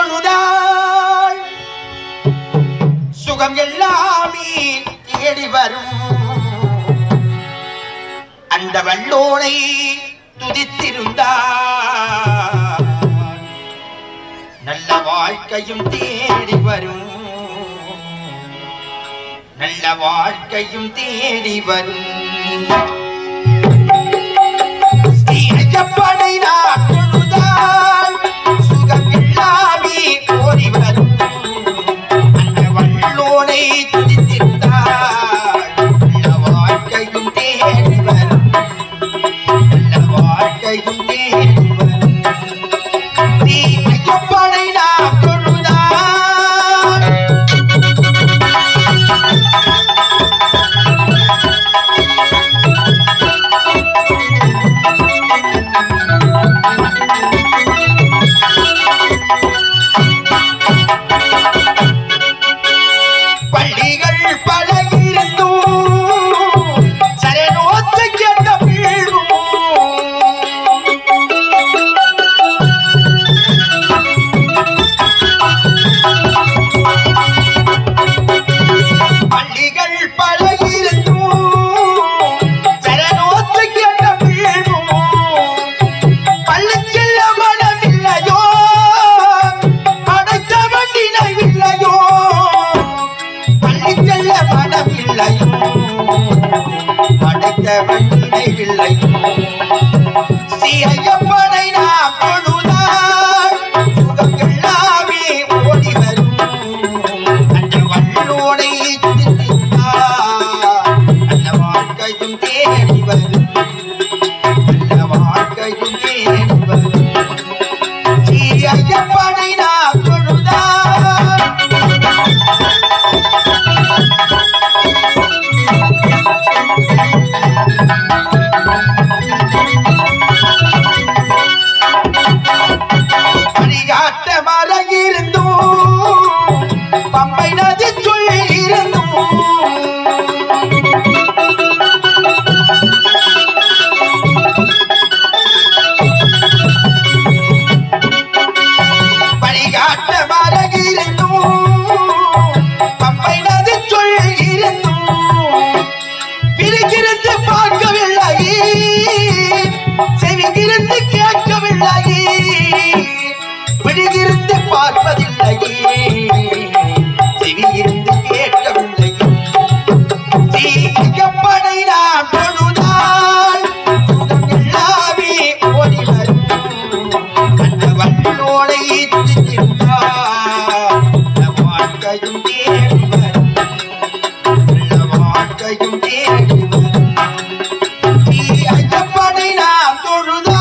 தொழுதாள் சுகம் எல்லாமே தேடி வரும். அந்த வல்லோனை துதித்திருந்தார் நல்ல வாழ்க்கையும் தேடி வரும். நல்ல வாழ்க்கையும் தேடி வரும். ஸ்ரீஐயப்பனை நான் தொழுதால் சுகம் எல்லாமே ஓடி வரும். அந்த வல்லோனை துதித்திருந்தால் நல்ல வாழ்க்கையும் தேடி வரும். நல்ல வாழ்க்கையும் தேடி வரும். ஸ்ரீஐயப்பனை நான் தொழுதால் ஸ்ரீஐயப்பனை நாம் தொழுதால் சுகம் எல்லாமே ஓடி வரும். அந்த வல்லோனை துதித்திருந்தால் நல்ல வாழ்க்கையும் தேடி வரும். நல்ல வாழ்க்கையும் தேடி வரும். ஸ்ரீஐயப்பனை நாம் தொழுதால் விழிகிருந்து பார்ப்பதில்லையே செவியிருந்து கேட்கவில்லை. ஸ்ரீஐயப்பனை நாம் தொழுதால் சுகம் எல்லாமே ஓடி வரும். அந்த வல்லோனை துதித்திருந்தால் நல்ல வாழ்க்கையும் தேடி வரும். நல்ல வாழ்க்கையும் தேடி வரும். ஸ்ரீஐயப்பனை நாம் தொழுதால்